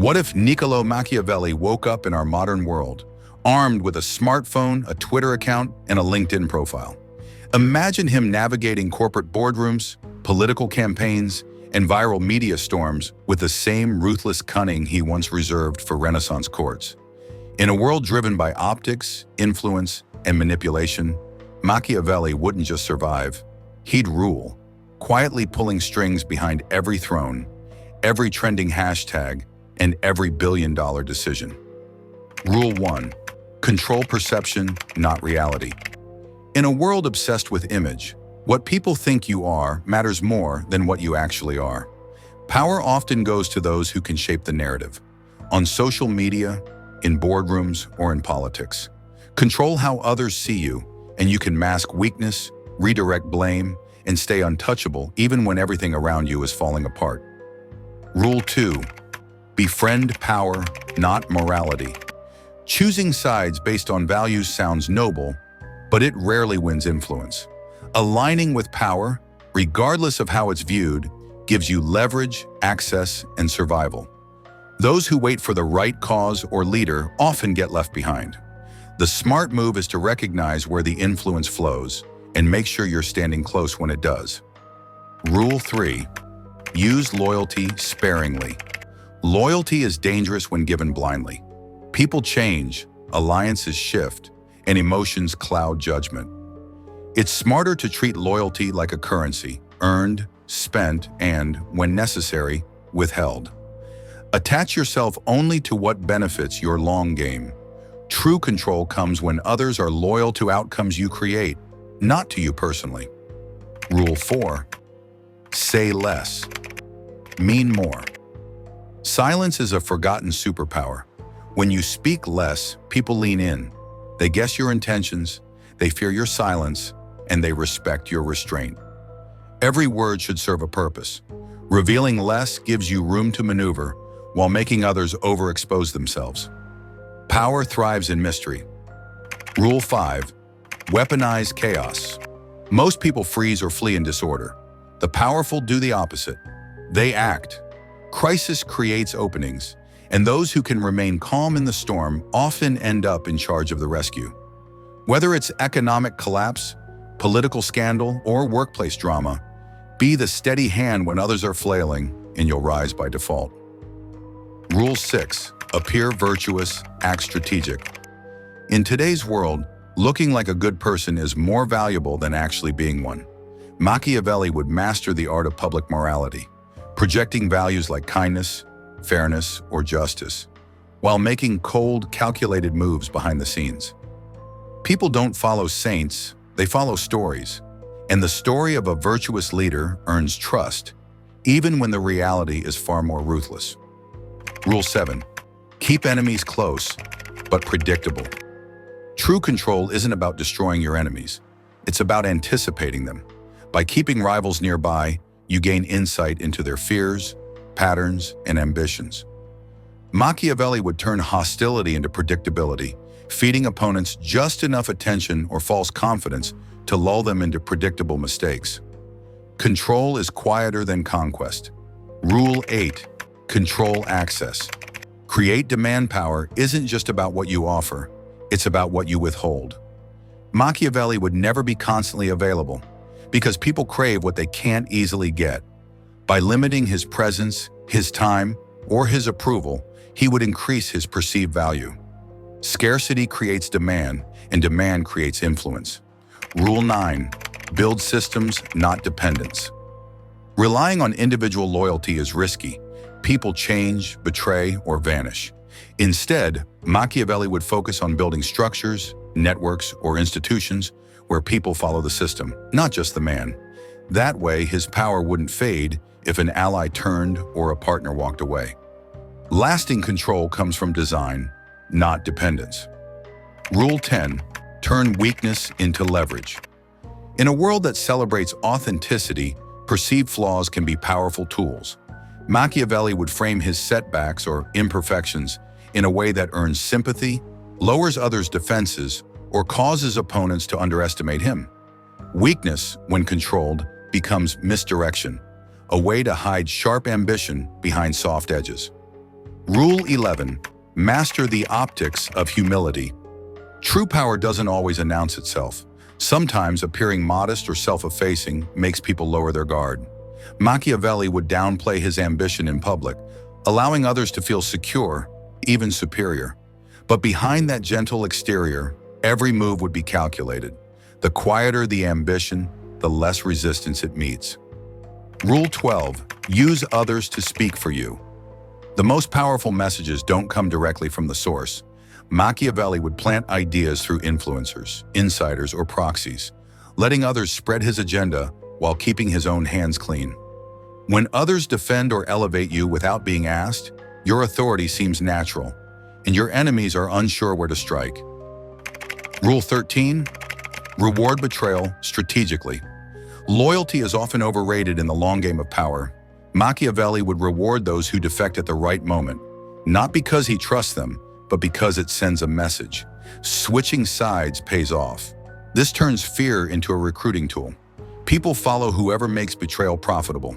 What if Niccolo Machiavelli woke up in our modern world, armed with a smartphone, a Twitter account, and a LinkedIn profile? Imagine him navigating corporate boardrooms, political campaigns, and viral media storms with the same ruthless cunning he once reserved for Renaissance courts. In a world driven by optics, influence, and manipulation, Machiavelli wouldn't just survive, he'd rule, quietly pulling strings behind every throne, every trending hashtag, and every billion-dollar decision. Rule 1. Control perception, not reality. In a world obsessed with image, what people think you are matters more than what you actually are. Power often goes to those who can shape the narrative. On social media, in boardrooms, or in politics. Control how others see you, and you can mask weakness, redirect blame, and stay untouchable even when everything around you is falling apart. Rule 2. Befriend power, not morality. Choosing sides based on values sounds noble, but it rarely wins influence. Aligning with power, regardless of how it's viewed, gives you leverage, access, and survival. Those who wait for the right cause or leader often get left behind. The smart move is to recognize where the influence flows and make sure you're standing close when it does. Rule 3. Use loyalty sparingly. Loyalty is dangerous when given blindly. People change, alliances shift, and emotions cloud judgment. It's smarter to treat loyalty like a currency, earned, spent, and, when necessary, withheld. Attach yourself only to what benefits your long game. True control comes when others are loyal to outcomes you create, not to you personally. Rule 4. Say less. Mean more. Silence is a forgotten superpower. When you speak less, people lean in. They guess your intentions, they fear your silence, and they respect your restraint. Every word should serve a purpose. Revealing less gives you room to maneuver, while making others overexpose themselves. Power thrives in mystery. Rule 5. Weaponize chaos. Most people freeze or flee in disorder. The powerful do the opposite. They act. Crisis creates openings, and those who can remain calm in the storm often end up in charge of the rescue. Whether it's economic collapse, political scandal, or workplace drama, be the steady hand when others are flailing, and you'll rise by default. Rule 6. Appear virtuous, act strategic. In today's world, looking like a good person is more valuable than actually being one. Machiavelli would master the art of public morality, projecting values like kindness, fairness, or justice, while making cold, calculated moves behind the scenes. People don't follow saints, they follow stories, and the story of a virtuous leader earns trust, even when the reality is far more ruthless. Rule 7. Keep enemies close, but predictable. True control isn't about destroying your enemies. It's about anticipating them. By keeping rivals nearby, you gain insight into their fears, patterns, and ambitions. Machiavelli would turn hostility into predictability, feeding opponents just enough attention or false confidence to lull them into predictable mistakes. Control is quieter than conquest. Rule 8. Control access. Create demand power isn't just about what you offer, it's about what you withhold. Machiavelli would never be constantly available because people crave what they can't easily get. By limiting his presence, his time, or his approval, he would increase his perceived value. Scarcity creates demand, and demand creates influence. Rule 9. Build systems, not dependence. Relying on individual loyalty is risky. People change, betray, or vanish. Instead, Machiavelli would focus on building structures, networks, or institutions where people follow the system, not just the man. That way, his power wouldn't fade if an ally turned or a partner walked away. Lasting control comes from design, not dependence. Rule 10. Turn weakness into leverage. In a world that celebrates authenticity, perceived flaws can be powerful tools. Machiavelli would frame his setbacks or imperfections in a way that earns sympathy, lowers others' defenses, or causes opponents to underestimate him. Weakness, when controlled, becomes misdirection, a way to hide sharp ambition behind soft edges. Rule 11. Master the optics of humility. True power doesn't always announce itself. Sometimes appearing modest or self-effacing makes people lower their guard. Machiavelli would downplay his ambition in public, allowing others to feel secure, even superior. But behind that gentle exterior, every move would be calculated. The quieter the ambition, the less resistance it meets. Rule 12. Use others to speak for you. The most powerful messages don't come directly from the source. Machiavelli would plant ideas through influencers, insiders, or proxies, letting others spread his agenda while keeping his own hands clean. When others defend or elevate you without being asked, your authority seems natural, and your enemies are unsure where to strike. Rule 13. Reward betrayal strategically. Loyalty is often overrated in the long game of power. Machiavelli would reward those who defect at the right moment, not because he trusts them, but because it sends a message. Switching sides pays off. This turns fear into a recruiting tool. People follow whoever makes betrayal profitable.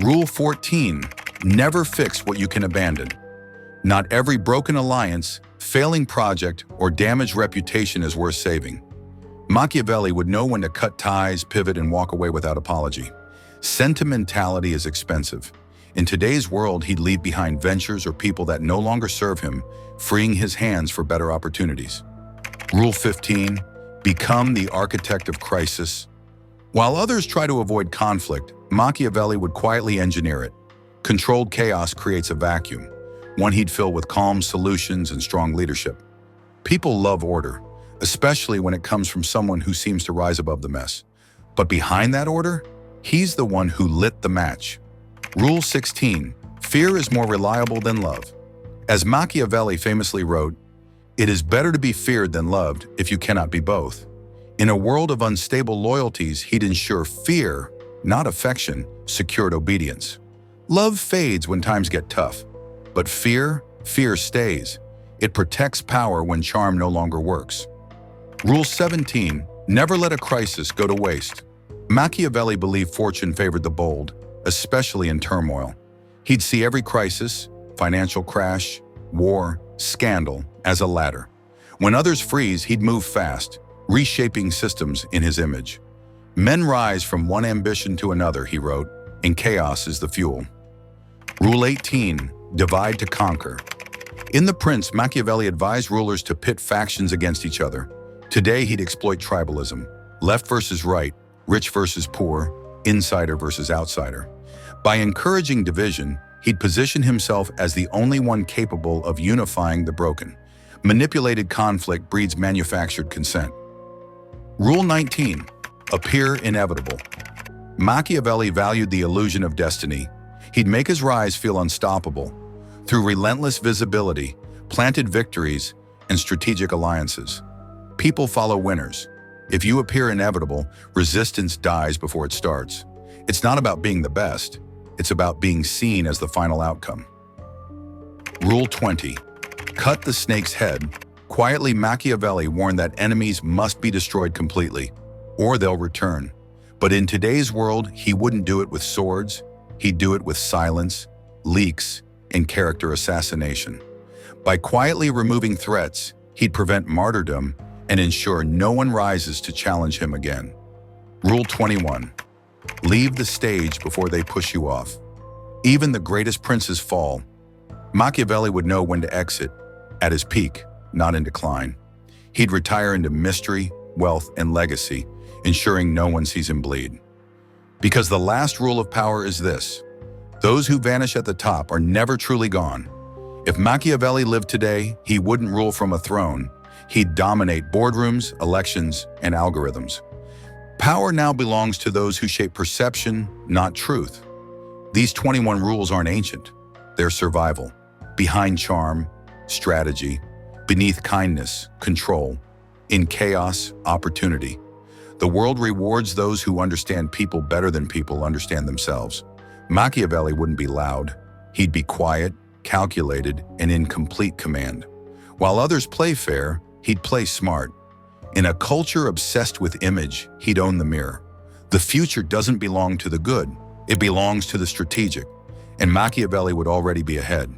Rule 14. Never fix what you can abandon. Not every broken alliance, failing project, or damaged reputation is worth saving. Machiavelli would know when to cut ties, pivot, and walk away without apology. Sentimentality is expensive. In today's world, he'd leave behind ventures or people that no longer serve him, freeing his hands for better opportunities. Rule 15. Become the architect of crisis. While others try to avoid conflict, Machiavelli would quietly engineer it. Controlled chaos creates a vacuum, one he'd fill with calm solutions and strong leadership. People love order, especially when it comes from someone who seems to rise above the mess. But behind that order, he's the one who lit the match. Rule 16. Fear is more reliable than love. As Machiavelli famously wrote, "It is better to be feared than loved if you cannot be both." In a world of unstable loyalties, he'd ensure fear, not affection, secured obedience. Love fades when times get tough, but fear stays. It protects power when charm no longer works. Rule 17. Never let a crisis go to waste. Machiavelli believed fortune favored the bold, especially in turmoil. He'd see every crisis, financial crash, war, scandal, as a ladder. When others freeze, he'd move fast, reshaping systems in his image. Men rise from one ambition to another, he wrote, and chaos is the fuel. Rule 18. Divide to conquer. In The Prince, Machiavelli advised rulers to pit factions against each other. Today, he'd exploit tribalism, left versus right, rich versus poor, insider versus outsider. By encouraging division, he'd position himself as the only one capable of unifying the broken. Manipulated conflict breeds manufactured consent. Rule 19. Appear inevitable. Machiavelli valued the illusion of destiny. He'd make his rise feel unstoppable through relentless visibility, planted victories, and strategic alliances. People follow winners. If you appear inevitable, resistance dies before it starts. It's not about being the best. It's about being seen as the final outcome. Rule 20. Cut the snake's head. Quietly, Machiavelli warned that enemies must be destroyed completely, or they'll return. But in today's world, he wouldn't do it with swords. He'd do it with silence, leaks, and character assassination. By quietly removing threats, he'd prevent martyrdom and ensure no one rises to challenge him again. Rule 21. Leave the stage before they push you off. Even the greatest princes fall. Machiavelli would know when to exit, at his peak, not in decline. He'd retire into mystery, wealth, and legacy, ensuring no one sees him bleed. Because the last rule of power is this: those who vanish at the top are never truly gone. If Machiavelli lived today, he wouldn't rule from a throne. He'd dominate boardrooms, elections, and algorithms. Power now belongs to those who shape perception, not truth. These 21 rules aren't ancient. They're survival. Behind charm, strategy. Beneath kindness, control. In chaos, opportunity. The world rewards those who understand people better than people understand themselves. Machiavelli wouldn't be loud. He'd be quiet, calculated, and in complete command. While others play fair, he'd play smart. In a culture obsessed with image, he'd own the mirror. The future doesn't belong to the good, it belongs to the strategic, and Machiavelli would already be ahead.